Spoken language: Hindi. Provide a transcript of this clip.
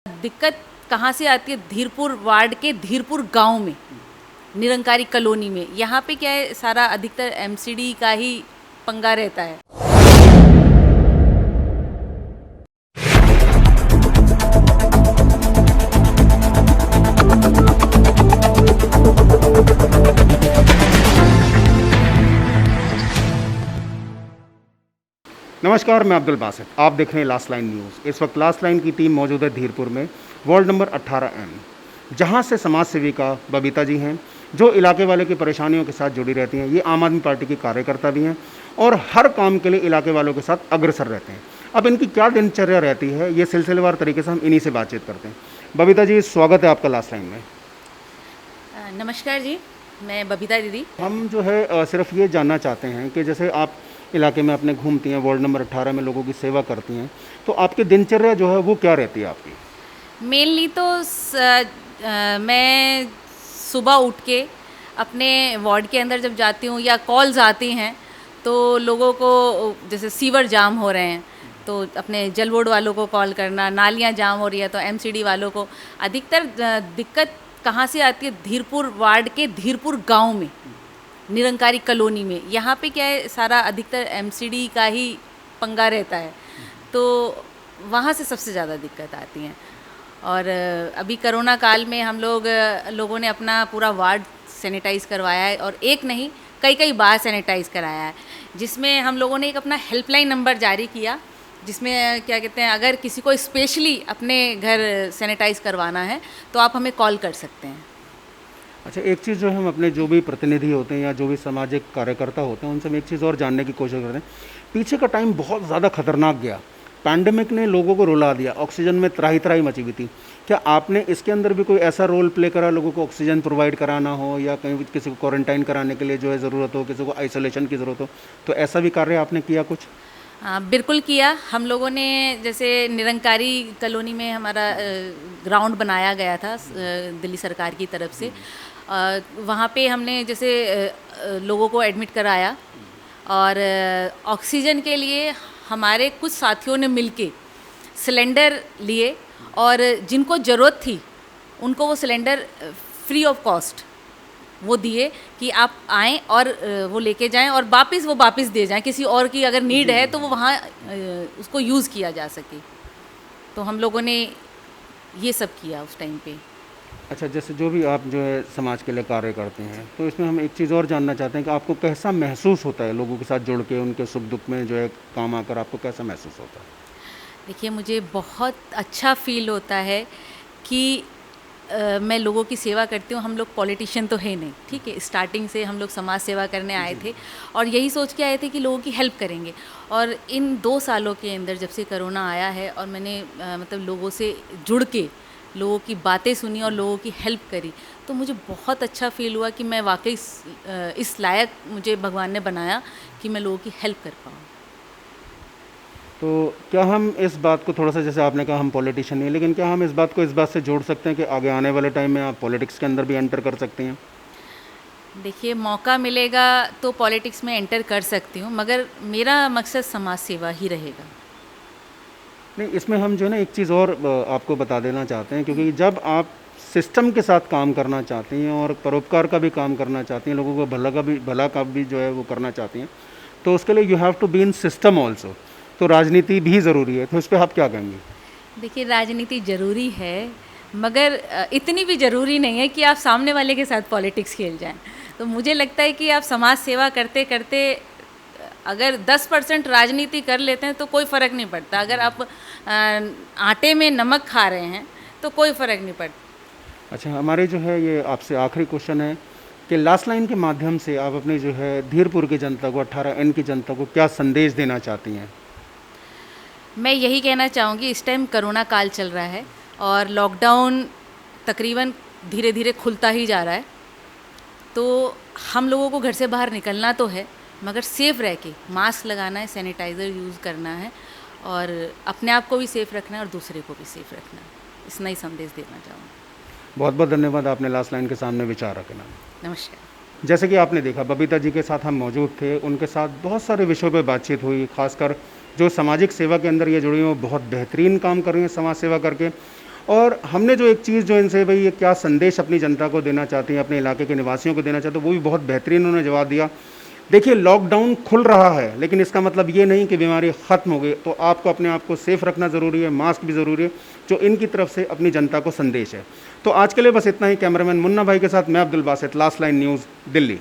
दिक्कत कहाँ से आती है? धीरपुर वार्ड के धीरपुर गांव में, निरंकारी कॉलोनी में। यहाँ पे क्या है, सारा अधिकतर एमसीडी का ही पंगा रहता है। नमस्कार, मैं अब्दुल बासित। आप देख रहे हैं लास्ट लाइन न्यूज़। इस वक्त लास्ट लाइन की टीम मौजूद है धीरपुर में, वार्ड नंबर 18M, जहां से समाज सेविका बबीता जी हैं, जो इलाके वाले की परेशानियों के साथ जुड़ी रहती हैं। ये आम आदमी पार्टी की कार्यकर्ता भी हैं और हर काम के लिए इलाके वालों के साथ अग्रसर रहते हैं। अब इनकी क्या दिनचर्या रहती है, ये सिलसिलेवार तरीके से हम इन्हीं से बातचीत करते हैं। बबीता जी, स्वागत है आपका लास्ट लाइन में। नमस्कार जी, मैं बबीता दीदी। हम जो है सिर्फ ये जानना चाहते हैं कि जैसे आप इलाके में अपने घूमती हैं, वार्ड नंबर 18 में लोगों की सेवा करती हैं, तो आपकी दिनचर्या जो है वो क्या रहती है आपकी? मेनली तो मैं सुबह उठ के अपने वार्ड के अंदर जब जाती हूँ या कॉल्स आती हैं तो लोगों को, जैसे सीवर जाम हो रहे हैं तो अपने जल बोर्ड वालों को कॉल करना, नालियाँ जाम हो रही है तो एमसीडी वालों को। अधिकतर दिक्कत कहाँ से आती है? धीरपुर वार्ड के धीरपुर गांव में, निरंकारी कॉलोनी में। यहाँ पे क्या है, सारा अधिकतर एमसीडी का ही पंगा रहता है, तो वहाँ से सबसे ज़्यादा दिक्कत आती हैं। और अभी कोरोना काल में हम लोगों ने अपना पूरा वार्ड सैनिटाइज़ करवाया है, और एक नहीं कई बार सैनिटाइज़ कराया है, जिसमें हम लोगों ने एक अपना हेल्पलाइन नंबर जारी किया, जिसमें क्या कहते हैं, अगर किसी को स्पेशली अपने घर सैनिटाइज़ करवाना है तो आप हमें कॉल कर सकते हैं। अच्छा, एक चीज़ जो हम अपने जो भी प्रतिनिधि होते हैं या जो भी सामाजिक कार्यकर्ता होते हैं, उनसे हम एक चीज़ और जानने की कोशिश करते हैं। पीछे का टाइम बहुत ज़्यादा खतरनाक गया, पैंडेमिक ने लोगों को रुला दिया, ऑक्सीजन में त्राही त्राही मची हुई थी। क्या आपने इसके अंदर भी कोई ऐसा रोल प्ले करा, लोगों को ऑक्सीजन प्रोवाइड कराना हो या कहीं भी किसी को क्वारंटाइन कराने के लिए जो है ज़रूरत हो, किसी को आइसोलेशन की ज़रूरत हो, तो ऐसा भी कार्य आपने किया कुछ? हाँ, बिल्कुल किया। हम लोगों ने जैसे निरंकारी कॉलोनी में हमारा ग्राउंड बनाया गया था दिल्ली सरकार की तरफ से। वहाँ पे हमने जैसे लोगों को एडमिट कराया, और ऑक्सीजन के लिए हमारे कुछ साथियों ने मिलके सिलेंडर लिए, और जिनको ज़रूरत थी उनको वो सिलेंडर फ्री ऑफ कॉस्ट वो दिए कि आप आएँ और वो लेके जाएं और वो वापस दे जाएं। किसी और की अगर नीड है तो वो वहाँ उसको यूज़ किया जा सके। तो हम लोगों ने ये सब किया उस टाइम पे। अच्छा, जैसे जो भी आप जो है समाज के लिए कार्य करते हैं, तो इसमें हम एक चीज़ और जानना चाहते हैं कि आपको कैसा महसूस होता है लोगों के साथ जुड़ के, उनके सुख दुख में जो है काम आकर आपको कैसा महसूस होता है? देखिए, मुझे बहुत अच्छा फील होता है कि मैं लोगों की सेवा करती हूँ। हम लोग पॉलिटिशियन तो है नहीं, ठीक है। स्टार्टिंग से हम लोग समाज सेवा करने आए थे और यही सोच के आए थे कि लोगों की हेल्प करेंगे। और इन 2 सालों के अंदर जब से कोरोना आया है और मैंने मतलब लोगों से जुड़ के लोगों की बातें सुनी और लोगों की हेल्प करी, तो मुझे बहुत अच्छा फील हुआ कि मैं वाकई इस लायक मुझे भगवान ने बनाया कि मैं लोगों की हेल्प कर पाऊँ। तो क्या हम इस बात को थोड़ा सा, जैसे आपने कहा हम पॉलिटिशियन नहीं, लेकिन क्या हम इस बात को इस बात से जोड़ सकते हैं कि आगे आने वाले टाइम में आप पॉलिटिक्स के अंदर भी एंटर कर सकते हैं? देखिए, मौका मिलेगा तो पॉलिटिक्स में एंटर कर सकती हूँ, मगर मेरा मकसद समाज सेवा ही रहेगा। नहीं, इसमें हम जो है ना एक चीज़ और आपको बता देना चाहते हैं, क्योंकि जब आप सिस्टम के साथ काम करना चाहती हैं और परोपकार का भी काम करना चाहती हैं, लोगों को भला का भी जो है वो करना चाहती हैं, तो उसके लिए you have to be in system also. तो राजनीति भी ज़रूरी है, तो इस पर आप क्या कहेंगे? देखिए, राजनीति ज़रूरी है, मगर इतनी भी ज़रूरी नहीं है कि आप सामने वाले के साथ पॉलिटिक्स खेल जाएं। तो मुझे लगता है कि आप समाज सेवा करते करते अगर 10% राजनीति कर लेते हैं तो कोई फ़र्क नहीं पड़ता। अगर आप आटे में नमक खा रहे हैं तो कोई फ़र्क नहीं पड़ता। अच्छा, हमारे जो है ये आपसे आखिरी क्वेश्चन है कि लास्ट लाइन के माध्यम से आप अपने जो है धीरपुर की जनता को, 18N की जनता को क्या संदेश देना चाहती हैं? मैं यही कहना चाहूँगी, इस टाइम कोरोना काल चल रहा है और लॉकडाउन तकरीबन धीरे धीरे खुलता ही जा रहा है, तो हम लोगों को घर से बाहर निकलना तो है, मगर सेफ़ रह के मास्क लगाना है, सैनिटाइज़र यूज़ करना है, और अपने आप को भी सेफ़ रखना है और दूसरे को भी सेफ़ रखना है। इतना ही संदेश देना चाहूँगी। बहुत बहुत धन्यवाद, आपने लास्ट लाइन के सामने विचार रखना। नमस्कार। जैसे कि आपने देखा, बबीता जी के साथ हम मौजूद थे, उनके साथ बहुत सारे विषयों पर बातचीत हुई। खासकर जो सामाजिक सेवा के अंदर ये जुड़ी हैं, वो बहुत बेहतरीन काम कर रही हैं समाज सेवा करके, और हमने जो एक चीज़ जो इनसे भाई ये क्या संदेश अपनी जनता को देना चाहते हैं, अपने इलाके के निवासियों को देना चाहते हैं, वो भी बहुत बेहतरीन उन्होंने जवाब दिया। देखिए लॉकडाउन खुल रहा है लेकिन इसका मतलब ये नहीं कि बीमारी ख़त्म हो गई, तो आपको अपने आप को सेफ रखना ज़रूरी है, मास्क भी ज़रूरी है, जो इनकी तरफ से अपनी जनता को संदेश है। तो आज के लिए बस इतना ही। कैमरामैन मुन्ना भाई के साथ मैं Abdul Basit, last line news, Delhi.